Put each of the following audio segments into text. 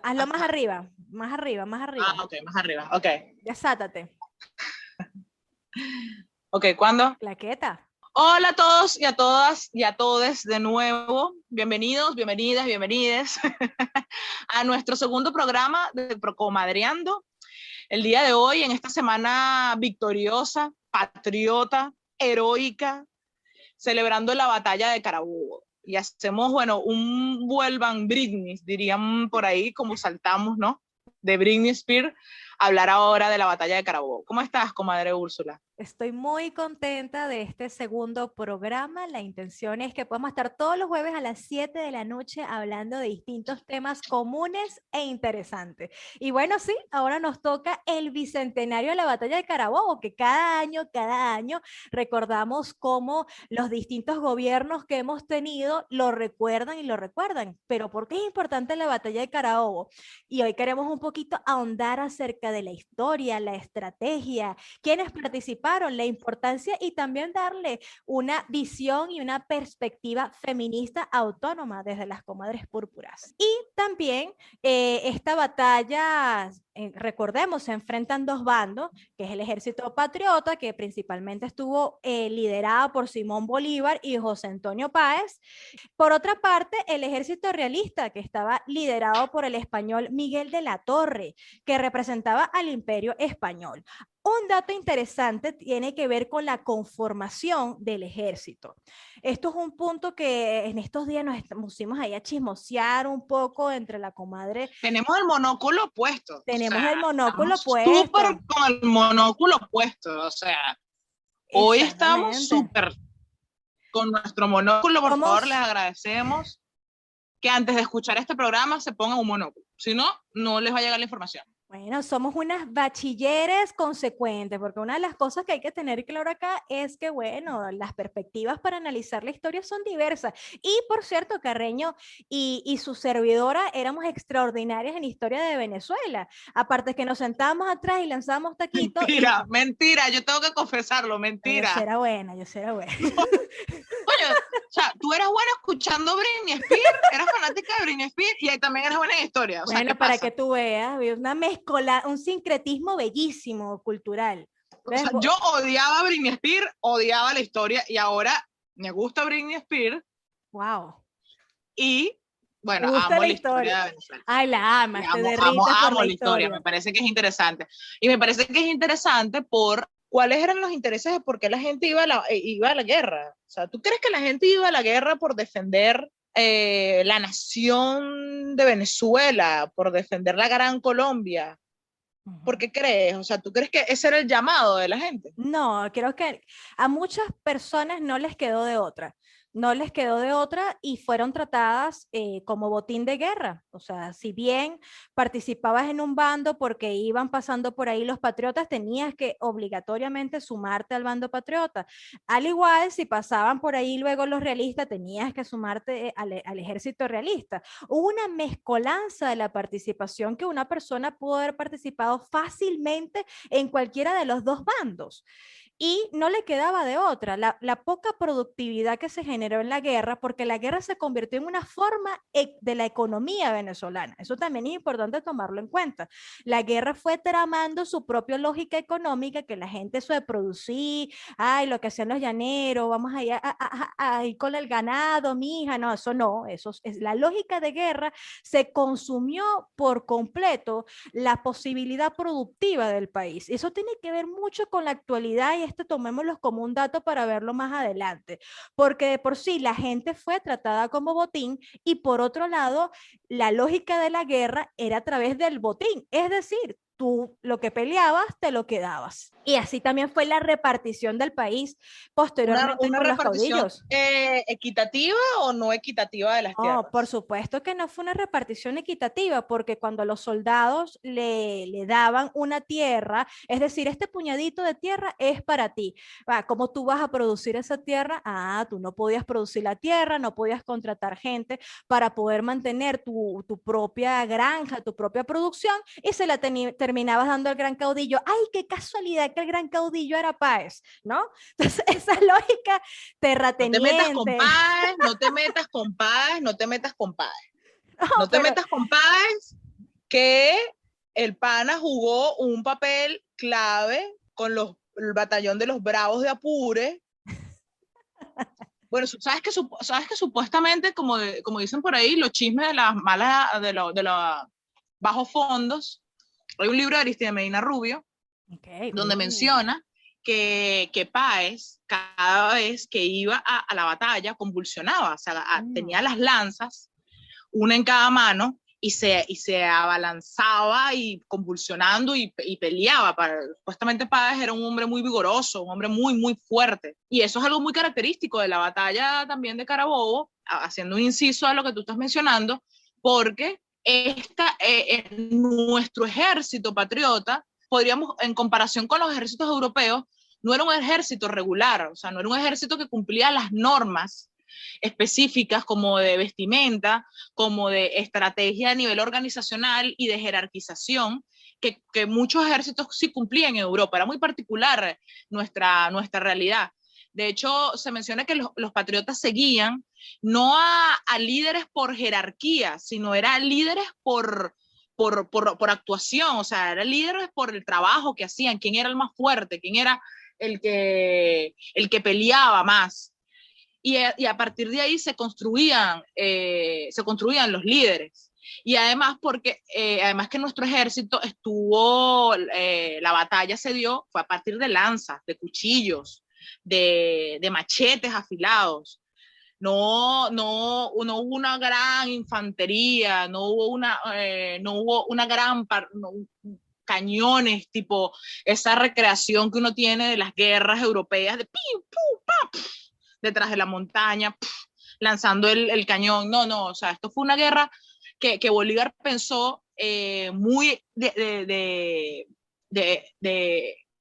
Hazlo más arriba, más arriba, más arriba. Ah, ok, más arriba. Ok. Desátate. Ok, ¿cuándo? Claqueta. Hola a todos y a todas y a todes de nuevo. Bienvenidos, bienvenidas, bienvenides a nuestro segundo programa de Procomadreando. El día de hoy, en esta semana victoriosa, patriota, heroica, celebrando la batalla de Carabobo. Y hacemos, bueno, un vuelvan Britney, dirían por ahí, como saltamos, ¿no? De Britney Spears, hablar ahora de la batalla de Carabobo. ¿Cómo estás, comadre Úrsula? Estoy muy contenta de este segundo programa. La intención es que podamos estar todos los jueves a las 7 de la noche hablando de distintos temas comunes e interesantes. Y bueno, sí, ahora nos toca el bicentenario de la batalla de Carabobo, que cada año recordamos cómo los distintos gobiernos que hemos tenido lo recuerdan y lo recuerdan. Pero ¿por qué es importante la batalla de Carabobo? Y hoy queremos un poquito ahondar acerca de la historia, la estrategia, quiénes participaron, la importancia y también darle una visión y una perspectiva feminista autónoma desde las comadres púrpuras. Y también esta batalla, recordemos, se enfrentan dos bandos, que es el ejército patriota, que principalmente estuvo liderado por Simón Bolívar y José Antonio Páez. Por otra parte, el ejército realista, que estaba liderado por el español Miguel de la Torre, que representaba al imperio español. Un dato interesante tiene que ver con la conformación del ejército. Esto es un punto que en estos días nos pusimos ahí a chismosear un poco entre la comadre. Tenemos el monóculo puesto. Tenemos O sea, el monóculo estamos puesto. súper con el monóculo puesto. O sea, hoy estamos súper con nuestro monóculo. Por favor, les agradecemos que antes de escuchar este programa se pongan un monóculo. Si no, no les va a llegar la información. Bueno, somos unas bachilleres consecuentes, porque una de las cosas que hay que tener claro acá es que, bueno, las perspectivas para analizar la historia son diversas. Y, por cierto, Carreño y su servidora éramos extraordinarias en historia de Venezuela. Aparte que nos sentábamos atrás y lanzábamos taquitos. Mentira, mentira, yo tengo que confesarlo, mentira. Yo será buena, yo será buena. Oye, o sea, tú eras buena escuchando Britney Spears, eras fanática de Britney Spears y ahí también eras buena en historia. O bueno, sea, ¿qué para pasa? que tú veas, una mezcola, un sincretismo bellísimo cultural. O sea, yo odiaba a Britney Spears, odiaba la historia y ahora me gusta Britney Spears. Wow. Y bueno, amo la historia de Venezuela. Ay, la amas, te derrites amo la historia, me parece que es interesante. Y me parece que es interesante por cuáles eran los intereses de por qué la gente iba a la guerra. O sea, ¿tú crees que la gente iba a la guerra por defender la nación de Venezuela, por defender la Gran Colombia? ¿Por qué crees? O sea, ¿tú crees que ese era el llamado de la gente? No, creo que a muchas personas no les quedó de otra. No les quedó de otra y fueron tratadas como botín de guerra. O sea, si bien participabas en un bando porque iban pasando por ahí los patriotas, tenías que obligatoriamente sumarte al bando patriota. Al igual, si pasaban por ahí luego los realistas, tenías que sumarte al ejército realista. Hubo una mezcolanza de la participación que una persona pudo haber participado fácilmente en cualquiera de los dos bandos. Y no le quedaba de otra, la poca productividad que se generó en la guerra, porque la guerra se convirtió en una forma de la economía venezolana. Eso también es importante tomarlo en cuenta. La guerra fue tramando su propia lógica económica, que la gente eso de producir, ay, lo que hacían los llaneros, vamos a ir con el ganado, mija, no, eso no, eso es la lógica de guerra, se consumió por completo la posibilidad productiva del país. Eso tiene que ver mucho con la actualidad y esto tomémoslo como un dato para verlo más adelante, porque de por sí la gente fue tratada como botín y por otro lado, la lógica de la guerra era a través del botín, es decir, tú lo que peleabas te lo quedabas. Y así también fue la repartición del país posteriormente una con los caudillos. ¿Equitativa o no equitativa de las tierras? No, por supuesto que no fue una repartición equitativa, porque cuando los soldados le daban una tierra, es decir, este puñadito de tierra es para ti. ¿Cómo tú vas a producir esa tierra? Ah, tú no podías producir la tierra, no podías contratar gente para poder mantener tu propia granja, tu propia producción, y se la terminabas dando al gran caudillo. ¡Ay, qué casualidad que el gran caudillo era Páez! ¿No? Entonces, esa lógica terrateniente. No te metas con Páez, no te metas con Páez. No te metas con Páez, que el pana jugó un papel clave con el batallón de los Bravos de Apure. Bueno, sabes que supuestamente, como dicen por ahí, los chismes de las malas, de los bajos fondos, hay un libro de Aristide Medina Rubio, donde menciona que Páez, cada vez que iba a la batalla, convulsionaba, o sea, tenía las lanzas, una en cada mano, y se abalanzaba y convulsionando y peleaba. Supuestamente Páez era un hombre muy vigoroso, un hombre muy, muy fuerte. Y eso es algo muy característico de la batalla también de Carabobo, haciendo un inciso a lo que tú estás mencionando, porque nuestro ejército patriota, podríamos, en comparación con los ejércitos europeos, no era un ejército regular, o sea, no era un ejército que cumplía las normas específicas como de vestimenta, como de estrategia a nivel organizacional y de jerarquización, que muchos ejércitos sí cumplían en Europa. Era muy particular nuestra realidad. De hecho, se menciona que los patriotas seguían no a líderes por jerarquía, sino eran líderes por actuación, o sea, eran líderes por el trabajo que hacían, quién era el más fuerte, quién era el que peleaba más. Y a partir de ahí se construían los líderes. Y además, además que nuestro ejército la batalla se dio, fue a partir de lanzas, de cuchillos, de machetes afilados. No hubo una gran infantería, no hubo una gran cañones, tipo esa recreación que uno tiene de las guerras europeas, de pim, pum, pam, detrás de la montaña, lanzando el cañón. No, o sea, esto fue una guerra que Bolívar pensó muy de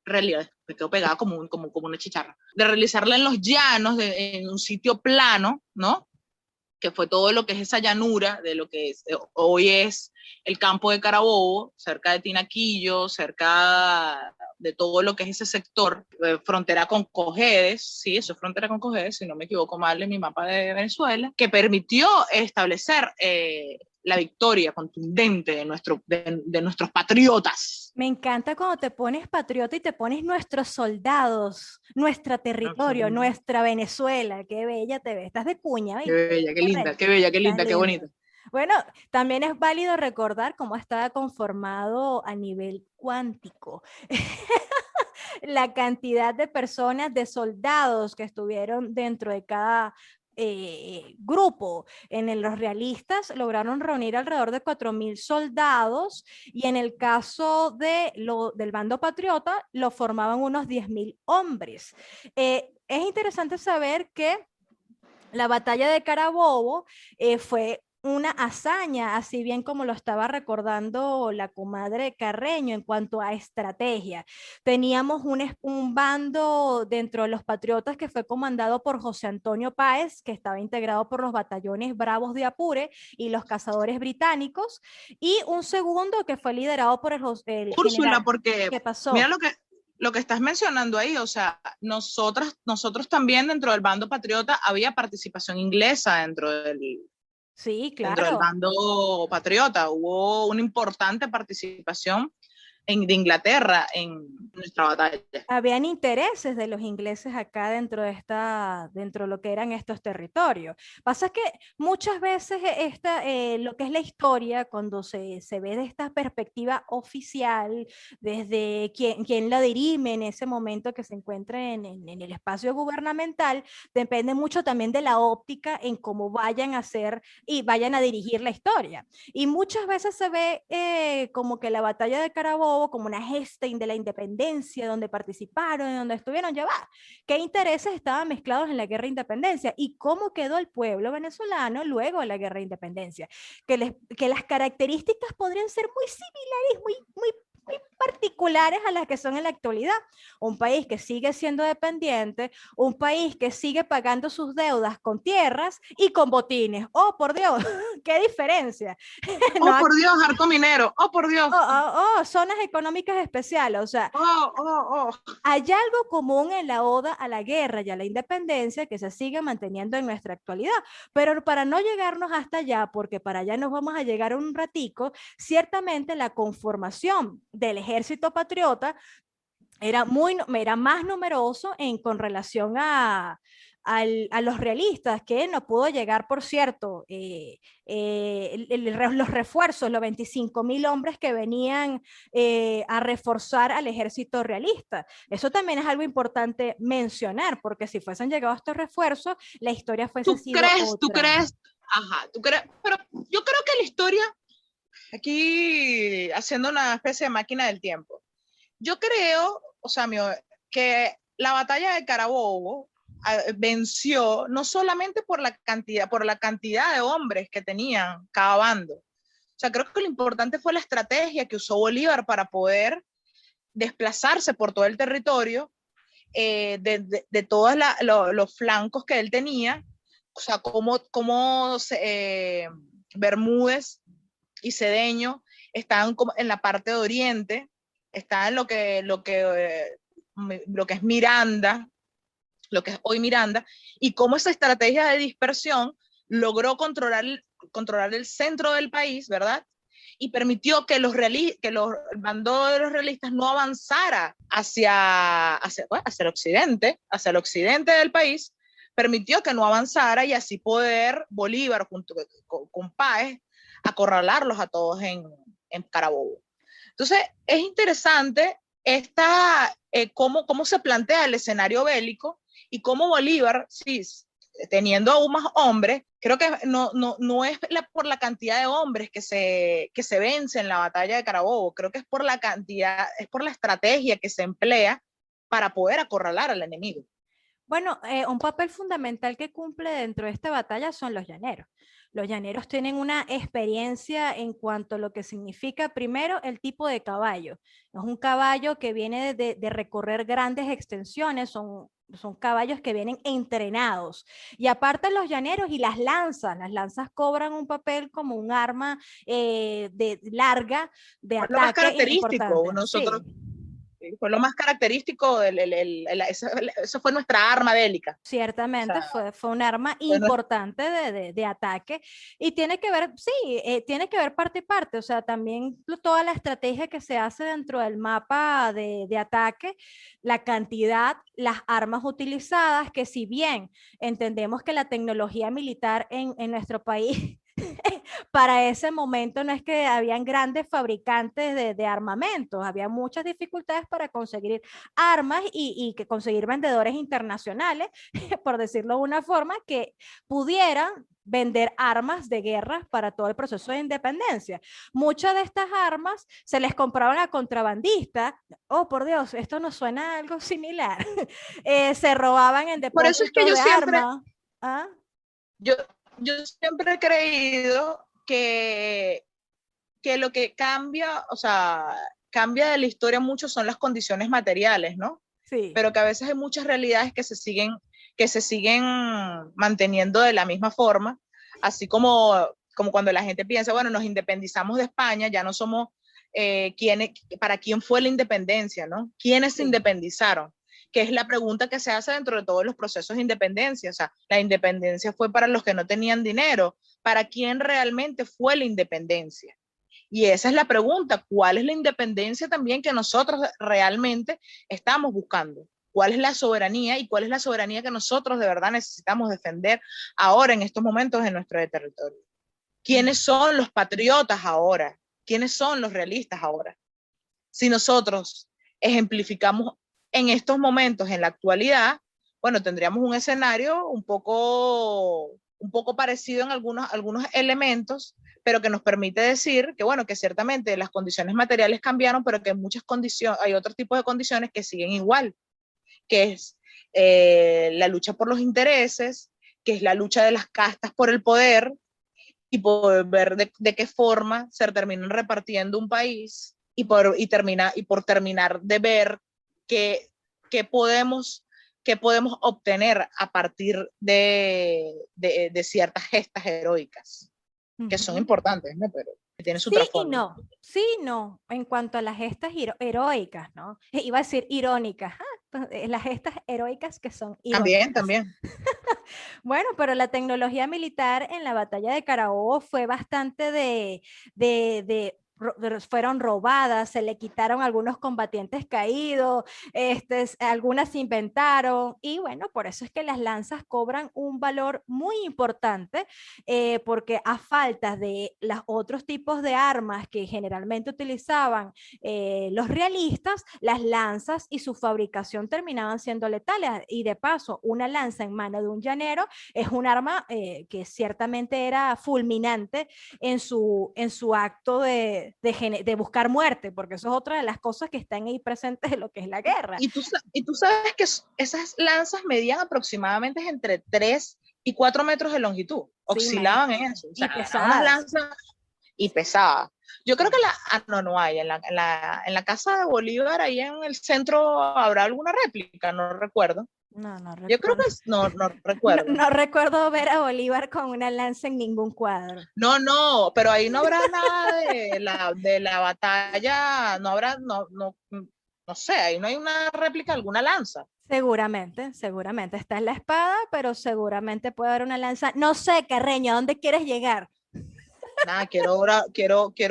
realidad, me quedo pegada como una chicharra, de realizarla en los llanos, en un sitio plano, ¿no? Que fue todo lo que es esa llanura de lo que hoy es el campo de Carabobo, cerca de Tinaquillo, cerca de todo lo que es ese sector, frontera con Cojedes, sí, eso es frontera con Cojedes, si no me equivoco mal en mi mapa de Venezuela, que permitió establecer la victoria contundente de nuestros patriotas. Me encanta cuando te pones patriota y te pones nuestros soldados, nuestro territorio, nuestra Venezuela. Qué bella te ves. Estás de cuña. Qué bella, qué linda, qué bella, qué linda, qué bonita. Bueno, también es válido recordar cómo estaba conformado a nivel cuántico. La cantidad de personas, de soldados que estuvieron dentro de cada grupo. Los realistas lograron reunir alrededor de 4.000 soldados y en el caso del bando patriota lo formaban unos 10.000 hombres. Es interesante saber que la batalla de Carabobo fue una hazaña, así bien como lo estaba recordando la comadre Carreño en cuanto a estrategia. Teníamos un bando dentro de los patriotas que fue comandado por José Antonio Páez, que estaba integrado por los batallones Bravos de Apure y los cazadores británicos, y un segundo que fue liderado por el Úrsula, general. porque ¿Qué pasó? Mira lo que estás mencionando ahí, o sea, nosotros también dentro del bando patriota había participación inglesa dentro del bando patriota. Hubo una importante participación de Inglaterra en nuestra batalla. Habían intereses de los ingleses acá dentro de lo que eran estos territorios. Pasa que muchas veces lo que es la historia, cuando se ve de esta perspectiva oficial, desde quien la dirime en ese momento que se encuentra en el espacio gubernamental, depende mucho también de la óptica en cómo vayan a hacer y vayan a dirigir la historia. Y muchas veces se ve como que la batalla de Carabobo como una gesta de la independencia, donde participaron, donde estuvieron, ya va. ¿Qué intereses estaban mezclados en la guerra de independencia? ¿Y cómo quedó el pueblo venezolano luego de la guerra de independencia? Que las características podrían ser muy similares, muy particulares a las que son en la actualidad. Un país que sigue siendo dependiente, un país que sigue pagando sus deudas con tierras y con botines. Oh, por Dios, qué diferencia. Oh, por Dios, arco minero. Oh, por Dios. Zonas económicas especiales. O sea, Oh. hay algo común en la oda a la guerra y a la independencia que se sigue manteniendo en nuestra actualidad. Pero para no llegarnos hasta allá, porque para allá nos vamos a llegar un ratico, ciertamente la conformación del ejército patriota era más numeroso con relación a los realistas, que no pudo llegar, por cierto, los refuerzos, los 25.000 hombres que venían a reforzar al ejército realista. Eso también es algo importante mencionar, porque si fuesen llegado estos refuerzos, la historia fuese sido otra. ¿Tú crees? Ajá, tú crees, pero yo creo que la historia, aquí haciendo una especie de máquina del tiempo, yo creo, o sea, que la batalla de Carabobo venció no solamente por la cantidad de hombres que tenían cada bando. O sea, creo que lo importante fue la estrategia que usó Bolívar para poder desplazarse por todo el territorio, de todos los flancos que él tenía. O sea, cómo Bermúdez y Cedeño estaban en la parte de oriente, estaban lo que es Miranda, lo que es hoy Miranda, y cómo esa estrategia de dispersión logró controlar el centro del país, ¿verdad? Y permitió que el bando de los realistas no avanzara hacia el occidente del país, permitió que no avanzara y así poder Bolívar junto con Páez acorralarlos a todos en Carabobo. Entonces, es interesante cómo se plantea el escenario bélico y cómo Bolívar, sí, teniendo aún más hombres, creo que no es por la cantidad de hombres que se vence en la batalla de Carabobo, creo que es por la cantidad, es por la estrategia que se emplea para poder acorralar al enemigo. Bueno, un papel fundamental que cumple dentro de esta batalla son los llaneros. Los llaneros tienen una experiencia en cuanto a lo que significa, primero, el tipo de caballo. Es un caballo que viene de recorrer grandes extensiones, son caballos que vienen entrenados. Y aparte los llaneros y las lanzas cobran un papel como un arma larga de ataque. Lo más característico, nosotros... Sí. Fue lo más característico, eso fue nuestra arma bélica. Ciertamente, o sea, fue un arma importante de ataque y tiene que ver, sí, tiene que ver parte y parte, o sea, también toda la estrategia que se hace dentro del mapa de ataque, la cantidad, las armas utilizadas, que si bien entendemos que la tecnología militar en nuestro país para ese momento no es que habían grandes fabricantes de armamentos, había muchas dificultades para conseguir armas y que conseguir vendedores internacionales, por decirlo de una forma, que pudieran vender armas de guerra para todo el proceso de independencia. Muchas de estas armas se les compraban a contrabandistas. Oh, por Dios, esto nos suena a algo similar. Se robaban en depósitos. Por eso es que yo siempre... ¿Ah? Yo siempre he creído que lo que cambia, o sea, cambia de la historia mucho son las condiciones materiales, ¿no? Sí. Pero que a veces hay muchas realidades que se siguen manteniendo de la misma forma, así como cuando la gente piensa, bueno, nos independizamos de España, ya no somos para quién fue la independencia, ¿no? ¿Quiénes se independizaron? Que es la pregunta que se hace dentro de todos los procesos de independencia. O sea, la independencia fue para los que no tenían dinero. ¿Para quién realmente fue la independencia? Y esa es la pregunta. ¿Cuál es la independencia también que nosotros realmente estamos buscando? ¿Cuál es la soberanía y cuál es la soberanía que nosotros de verdad necesitamos defender ahora en estos momentos en nuestro territorio? ¿Quiénes son los patriotas ahora? ¿Quiénes son los realistas ahora? Si nosotros ejemplificamos en estos momentos, en la actualidad, bueno, tendríamos un escenario un poco parecido en algunos elementos, pero que nos permite decir que, bueno, que ciertamente las condiciones materiales cambiaron, pero que en muchas condiciones, hay otros tipos de condiciones que siguen igual, que es la lucha por los intereses, que es la lucha de las castas por el poder, y poder ver de qué forma se terminan repartiendo un país y por terminar de ver qué podemos obtener a partir de ciertas gestas heroicas, que son importantes, ¿no? Pero tienen su trasfondo. Sí y no, en cuanto a las gestas heroicas, ¿no? Iba a decir irónicas, las gestas heroicas que son irónicas. También. Bueno, pero la tecnología militar en la batalla de Carabobo fue bastante fueron robadas, se le quitaron algunos combatientes caídos, algunas se inventaron, y bueno, por eso es que las lanzas cobran un valor muy importante, porque a falta de los otros tipos de armas que generalmente utilizaban los realistas, las lanzas y su fabricación terminaban siendo letales, y de paso, una lanza en mano de un llanero es un arma que ciertamente era fulminante en su acto de buscar muerte, porque eso es otra de las cosas que están ahí presentes en lo que es la guerra. Y tú sabes que esas lanzas medían aproximadamente entre 3 y 4 metros de longitud, oscilaban en eso, o sea, y pesadas. Unas lanzas y pesadas. Yo creo que no hay, en la casa de Bolívar, ahí en el centro, ¿habrá alguna réplica? No recuerdo. No recuerdo. Yo creo que no recuerdo. No recuerdo ver a Bolívar con una lanza en ningún cuadro. No, pero ahí no habrá nada de la batalla, no habrá, no sé, ahí no hay una réplica de alguna lanza. Seguramente, está en la espada, pero seguramente puede haber una lanza. No sé, Carreño, ¿a dónde quieres llegar? Nada, quiero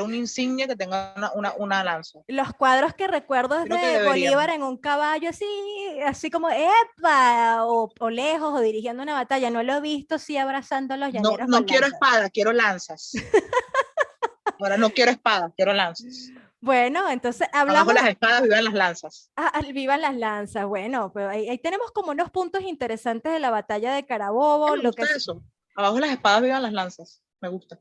una insignia que tenga una lanza. Los cuadros que recuerdo es de Bolívar en un caballo así como ¡epa! O lejos, o dirigiendo una batalla. No lo he visto, sí, abrazando a los llaneros. No quiero espada, quiero lanzas. Ahora no quiero espada, quiero lanzas. Bueno, entonces hablamos... Abajo las espadas, vivan las lanzas. Vivan las lanzas, bueno, pero ahí tenemos como unos puntos interesantes de la batalla de Carabobo. Me gusta eso. Abajo las espadas, vivan las lanzas. Me gusta.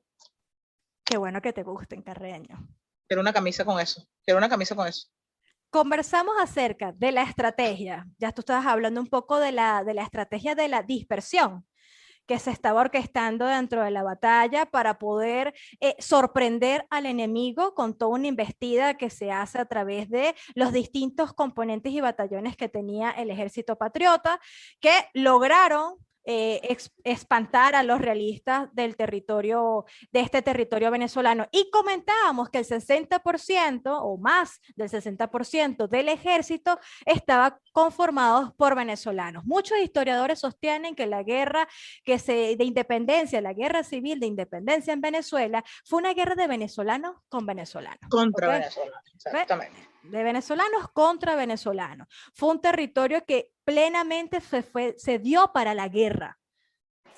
Qué bueno que te gusten, Carreño. Quiero una camisa con eso. Conversamos acerca de la estrategia. Ya tú estabas hablando un poco de la estrategia de la dispersión que se estaba orquestando dentro de la batalla para poder sorprender al enemigo con toda una embestida que se hace a través de los distintos componentes y batallones que tenía el ejército patriota, que lograron espantar a los realistas de este territorio venezolano. Y comentábamos que el 60% o más del 60% del ejército estaba conformado por venezolanos. Muchos historiadores sostienen que la guerra de independencia, la guerra civil de independencia en Venezuela, fue una guerra de venezolanos con venezolanos. Contra venezolanos, exactamente. De venezolanos contra venezolanos. Fue un territorio que plenamente se dio para la guerra.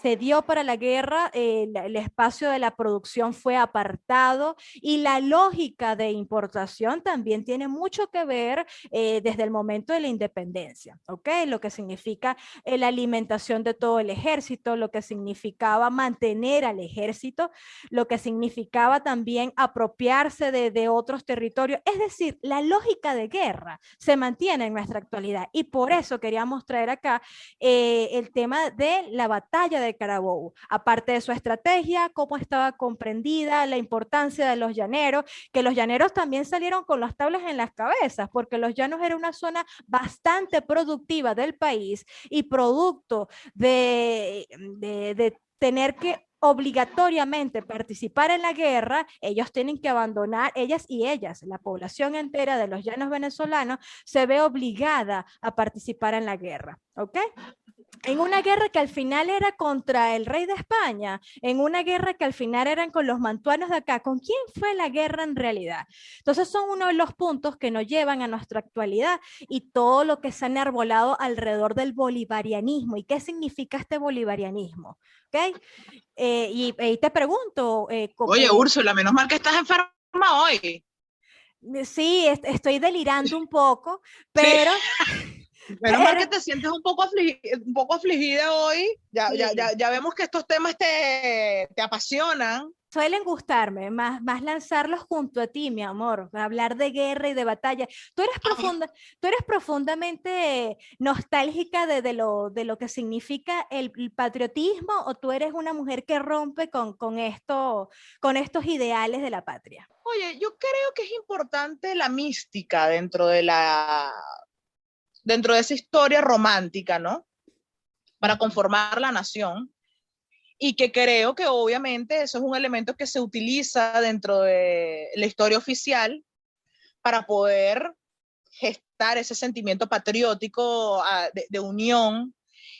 El espacio de la producción fue apartado, y la lógica de importación también tiene mucho que ver desde el momento de la independencia, ¿ok? Lo que significa la alimentación de todo el ejército, lo que significaba mantener al ejército, lo que significaba también apropiarse de otros territorios. Es decir, la lógica de guerra se mantiene en nuestra actualidad, y por eso queríamos traer acá el tema de la batalla de Carabobo, aparte de su estrategia, cómo estaba comprendida, la importancia de los llaneros, que los llaneros también salieron con las tablas en las cabezas, porque los llanos era una zona bastante productiva del país, y producto de tener que obligatoriamente participar en la guerra, ellos tienen que abandonar, ellas, la población entera de los llanos venezolanos se ve obligada a participar en la guerra, ¿ok? En una guerra que al final era contra el rey de España, en una guerra que al final eran con los mantuanos de acá. ¿Con quién fue la guerra en realidad? Entonces son uno de los puntos que nos llevan a nuestra actualidad y todo lo que se ha enarbolado alrededor del bolivarianismo. ¿Y qué significa este bolivarianismo? ¿Okay? Y te pregunto... Oye, Úrsula, menos mal que estás enferma hoy. Sí, estoy delirando un poco, pero... Sí. Menos mal que te sientes un poco afligida hoy. Ya vemos que estos temas te apasionan. Suelen gustarme, más lanzarlos junto a ti, mi amor, hablar de guerra y de batalla. Tú eres profundamente nostálgica de lo que significa el patriotismo, o tú eres una mujer que rompe con estos ideales de la patria. Oye, yo creo que es importante la mística dentro de esa historia romántica, ¿no? Para conformar la nación. Y que creo que obviamente eso es un elemento que se utiliza dentro de la historia oficial para poder gestar ese sentimiento patriótico de unión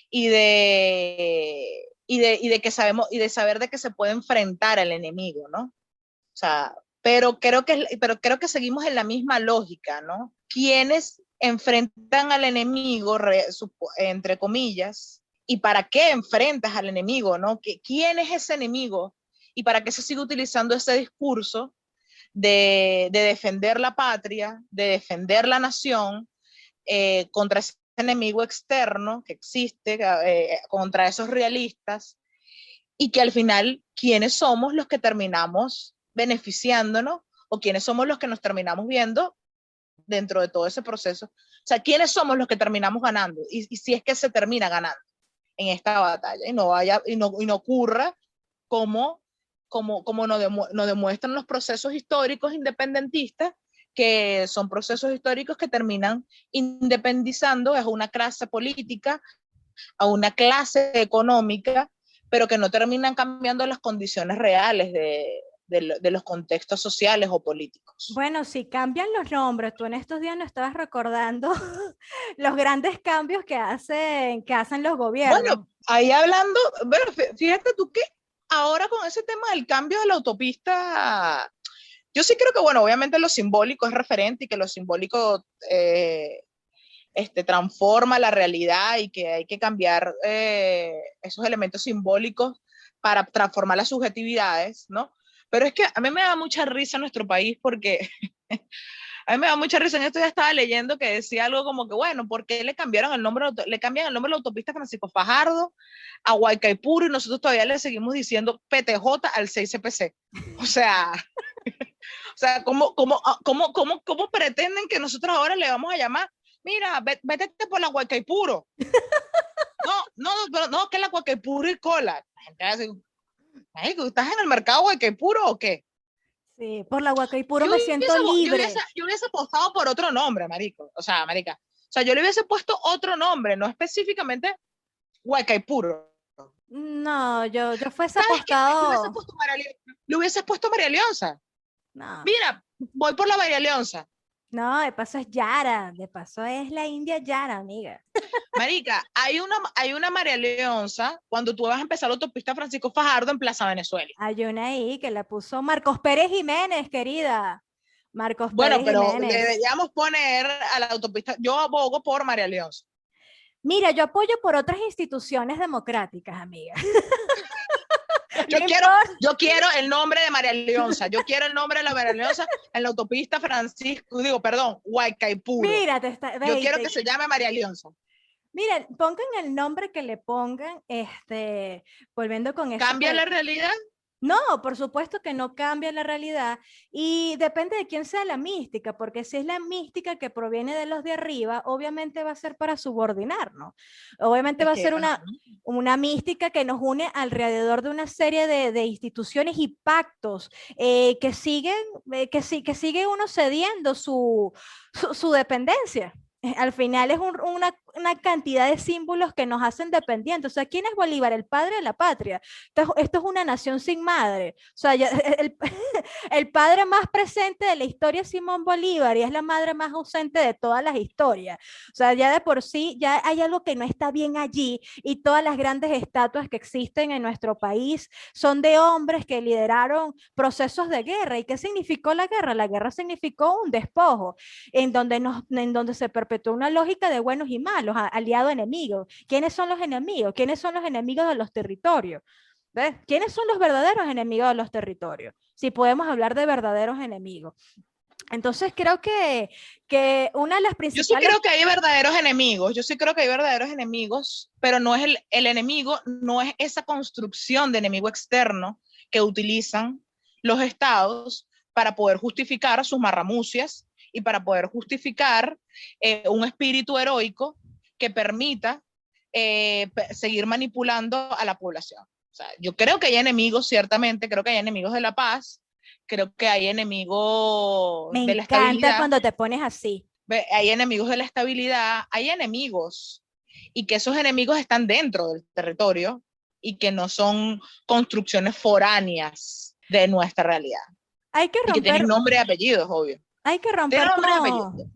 y de que sabemos y de saber de que se puede enfrentar al enemigo, ¿no? O sea, pero creo que seguimos en la misma lógica, ¿no? Quienes enfrentan al enemigo, entre comillas, y para qué enfrentas al enemigo, ¿no? ¿Quién es ese enemigo? Y para qué se sigue utilizando ese discurso de defender la patria, de defender la nación contra ese enemigo externo que existe, contra esos realistas, y que al final, ¿quiénes somos los que terminamos beneficiándonos o quiénes somos los que nos terminamos viendo dentro de todo ese proceso? O sea, ¿quiénes somos los que terminamos ganando? Y si es que se termina ganando en esta batalla y no ocurra como nos demuestran los procesos históricos independentistas, que son procesos históricos que terminan independizando a una clase política, a una clase económica, pero que no terminan cambiando las condiciones reales de los contextos sociales o políticos. Bueno, si cambian los nombres, tú en estos días no estabas recordando los grandes cambios que hacen los gobiernos. Bueno, ahí hablando, bueno, fíjate tú que ahora con ese tema del cambio de la autopista, yo sí creo que, bueno, obviamente lo simbólico es referente y que lo simbólico transforma la realidad y que hay que cambiar esos elementos simbólicos para transformar las subjetividades, ¿no? Pero es que a mí me da mucha risa nuestro país porque a mí me da mucha risa. En esto ya estaba leyendo que decía algo como que, bueno, ¿por qué le cambian el nombre de la autopista Francisco Fajardo a Huaycaipuro y nosotros todavía le seguimos diciendo PTJ al 6CPC? O sea, ¿cómo pretenden que nosotros ahora le vamos a llamar? Mira, vete por la Huaycaipuro. No, que la Huaycaipuro y cola. La gente va a decir, ¿estás en el mercado Huaycaipuro o qué? Sí, por la Huaycaipuro me siento libre. Yo hubiese apostado por otro nombre, marica. O sea, yo le hubiese puesto otro nombre, no específicamente Huaycaipuro. No, yo fuese apostado. Le hubieses puesto María Leonza. No. Mira, voy por la María Leonza. No, de paso es Yara, de paso es la India Yara, amiga. Marica, hay una María Leonza cuando tú vas a empezar la autopista Francisco Fajardo en Plaza Venezuela. Hay una ahí que la puso Marcos Pérez Jiménez, querida. Marcos Pérez Jiménez. Bueno, pero deberíamos poner a la autopista, yo abogo por María Leonza. Mira, yo apoyo por otras instituciones democráticas, amiga. Yo quiero el nombre de María Leonza. Yo quiero el nombre de la María Leonza en la autopista Huaycaipuro. Mira, yo quiero que se llame María Leonza. Mira, pongan el nombre que le pongan, volviendo con eso. ¿Cambia la realidad? No, por supuesto que no cambia la realidad y depende de quién sea la mística, porque si es la mística que proviene de los de arriba, obviamente va a ser para subordinarnos. Obviamente va a ser una mística que nos une alrededor de una serie de instituciones y pactos que sigue uno cediendo su dependencia. Al final es una cantidad de símbolos que nos hacen dependientes. O sea, ¿quién es Bolívar? El padre de la patria. Esto es una nación sin madre. O sea, el padre más presente de la historia es Simón Bolívar y es la madre más ausente de todas las historias. O sea, ya de por sí ya hay algo que no está bien allí y todas las grandes estatuas que existen en nuestro país son de hombres que lideraron procesos de guerra. ¿Y qué significó la guerra? La guerra significó un despojo en donde se perpetuó una lógica de buenos y malos, aliado enemigo. ¿Quiénes son los enemigos? ¿Quiénes son los enemigos de los territorios? ¿Ves? ¿Quiénes son los verdaderos enemigos de los territorios? Si podemos hablar de verdaderos enemigos. Entonces creo que una de las Yo sí principales... creo que hay verdaderos enemigos, pero no es el enemigo, no es esa construcción de enemigo externo que utilizan los estados para poder justificar sus marramucias y para poder justificar un espíritu heroico que permita seguir manipulando a la población. O sea, yo creo que hay enemigos, ciertamente, creo que hay enemigos de la paz, creo que hay enemigos Me de la encanta estabilidad, cuando te pones así. hay enemigos de la estabilidad, hay enemigos, y que esos enemigos están dentro del territorio y que no son construcciones foráneas de nuestra realidad, Hay que y que tienen romper, nombre y apellidos, obvio. hay que Tienen romper nombre y apellidos.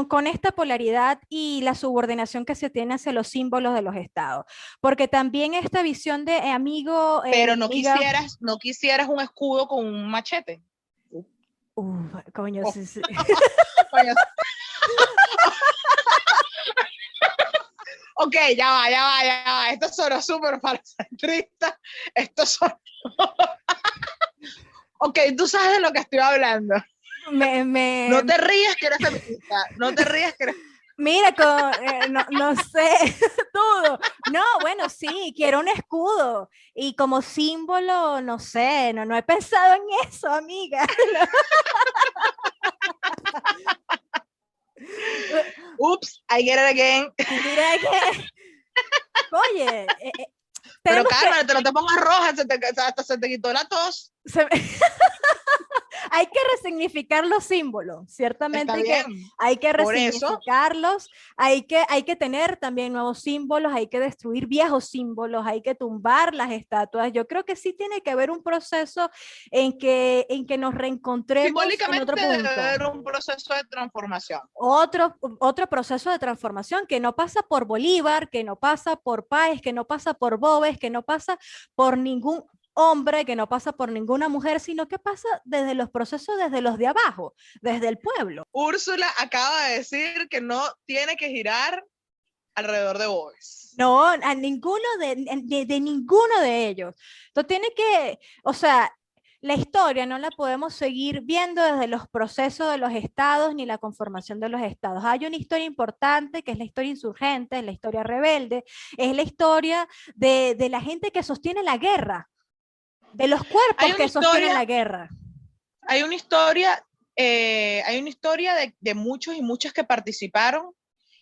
con esta polaridad y la subordinación que se tiene hacia los símbolos de los estados. Porque también esta visión de amigo, Pero amiga, no quisieras un escudo con un machete. coño, Oh. sí, sí. Ok, ya va. Esto sonó súper falsatrista. Esto sonó... Ok, tú sabes de lo que estoy hablando. No te rías que eres feminista. No te rías que eres... Mira, no sé, todo. No, bueno, sí, quiero un escudo. Y como símbolo, no sé, no he pensado en eso, amiga. Oops, I get it again. Mira que, oye, Pero tenemos cálmate, no te pongas roja, hasta se te quitó la tos. hay que resignificar los símbolos, ciertamente Está bien. hay que Por eso, resignificarlos, hay que tener también nuevos símbolos, hay que destruir viejos símbolos, hay que tumbar las estatuas. Yo creo que sí tiene que haber un proceso en que nos reencontremos en otro simbólicamente debe punto. haber un proceso de transformación. Otro proceso de transformación que no pasa por Bolívar, que no pasa por Páez, que no pasa por Boves, que no pasa por ningún hombre, que no pasa por ninguna mujer, sino que pasa desde los procesos, desde los de abajo, desde el pueblo. Úrsula acaba de decir que no tiene que girar alrededor de Boves. No, a ninguno de ninguno de ellos. Entonces tiene que, o sea, la historia no la podemos seguir viendo desde los procesos de los estados ni la conformación de los estados. Hay una historia importante que es la historia insurgente, es la historia rebelde, es la historia de la gente que sostiene la guerra, de los cuerpos que sostienen la guerra. Hay una historia de muchos y muchas que participaron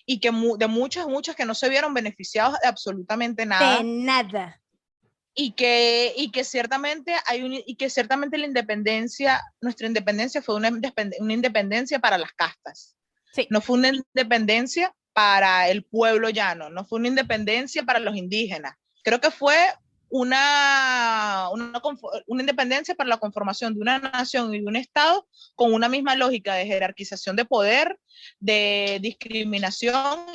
y que de muchas que no se vieron beneficiados de absolutamente nada. De nada. Y que ciertamente la independencia, nuestra independencia fue una independencia para las castas. Sí. No fue una independencia para el pueblo llano, no fue una independencia para los indígenas. Creo que fue una independencia para la conformación de una nación y de un estado con una misma lógica de jerarquización de poder, de discriminación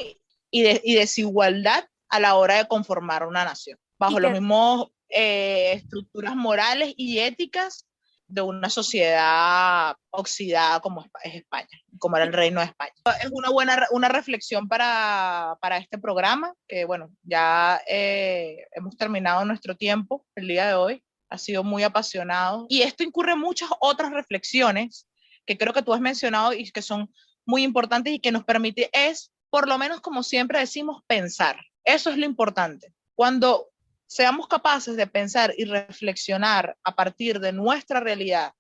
y desigualdad a la hora de conformar una nación, bajo los mismos estructuras morales y éticas de una sociedad oxidada como es España, como era el Reino de España. Es una reflexión para este programa, que bueno, ya hemos terminado nuestro tiempo el día de hoy, ha sido muy apasionado, y esto incurre en muchas otras reflexiones que creo que tú has mencionado y que son muy importantes y que nos permite, por lo menos como siempre decimos, pensar. Eso es lo importante. Cuando seamos capaces de pensar y reflexionar a partir de nuestra realidad,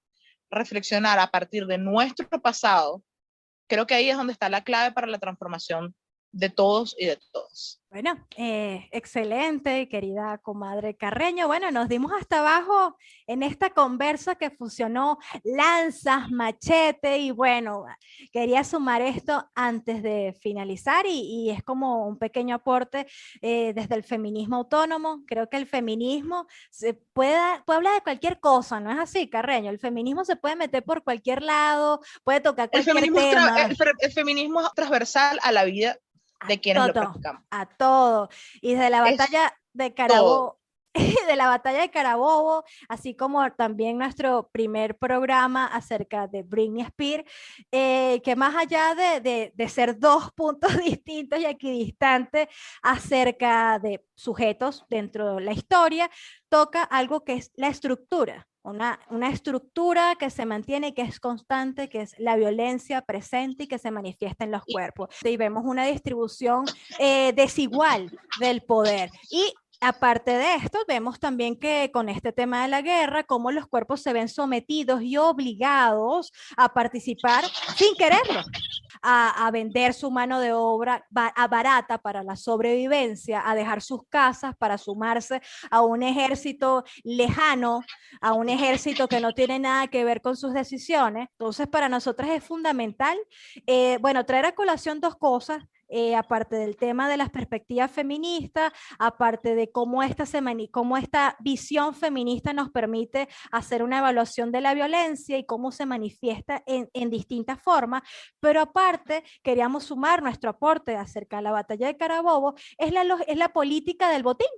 reflexionar a partir de nuestro pasado, creo que ahí es donde está la clave para la transformación de todos y de todas. Bueno, excelente, querida comadre Carreño. Bueno, nos dimos hasta abajo en esta conversa que fusionó lanzas, machete y bueno, quería sumar esto antes de finalizar y es como un pequeño aporte desde el feminismo autónomo. Creo que el feminismo puede hablar de cualquier cosa, ¿no es así, Carreño? El feminismo se puede meter por cualquier lado, puede tocar cualquier tema. El feminismo es transversal a la vida de quienes lo practicamos. A todo. Y desde la batalla de Carabobo, de la batalla de Carabobo, así como también nuestro primer programa acerca de Britney Spears, que más allá de ser dos puntos distintos y equidistantes acerca de sujetos dentro de la historia, toca algo que es la estructura. una estructura que se mantiene, que es constante, que es la violencia presente y que se manifiesta en los cuerpos. Y vemos una distribución desigual del poder. Y aparte de esto, vemos también que con este tema de la guerra, cómo los cuerpos se ven sometidos y obligados a participar sin quererlo, a vender su mano de obra barata para la sobrevivencia, a dejar sus casas para sumarse a un ejército lejano, a un ejército que no tiene nada que ver con sus decisiones. Entonces, para nosotros es fundamental, bueno, traer a colación dos cosas. Aparte del tema de las perspectivas feministas, aparte de cómo esta visión feminista nos permite hacer una evaluación de la violencia y cómo se manifiesta en distintas formas, pero aparte queríamos sumar nuestro aporte acerca de la batalla de Carabobo, es la política del botín.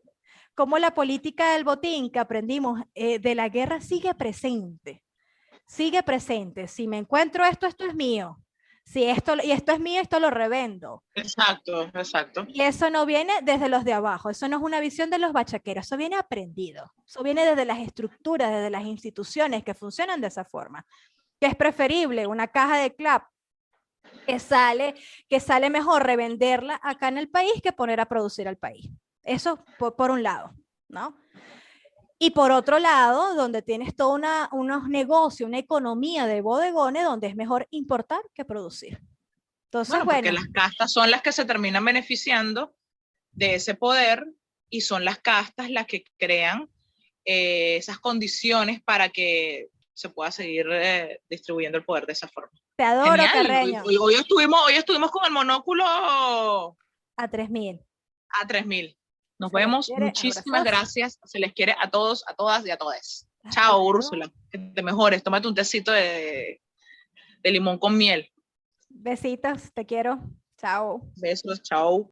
Cómo la política del botín que aprendimos de la guerra sigue presente. Sigue presente. Si me encuentro esto es mío. Si esto es mío, esto lo revendo. Exacto, exacto. Y eso no viene desde los de abajo, eso no es una visión de los bachaqueros, eso viene aprendido, eso viene desde las estructuras, desde las instituciones que funcionan de esa forma. Que es preferible una caja de clap que sale mejor revenderla acá en el país que poner a producir al país. Eso por un lado, ¿no? Y por otro lado, donde tienes toda unos negocios, una economía de bodegones, donde es mejor importar que producir. Entonces, porque las castas son las que se terminan beneficiando de ese poder y son las castas las que crean esas condiciones para que se pueda seguir distribuyendo el poder de esa forma. Te adoro, genial. Carreño. Hoy estuvimos con el monóculo a 3000. A 3000. Nos vemos. Muchísimas gracias. Se les quiere a todos, a todas y a todas. Chao, Úrsula. Que te mejores. Tómate un tecito de limón con miel. Besitos, te quiero. Chao. Besos, chao.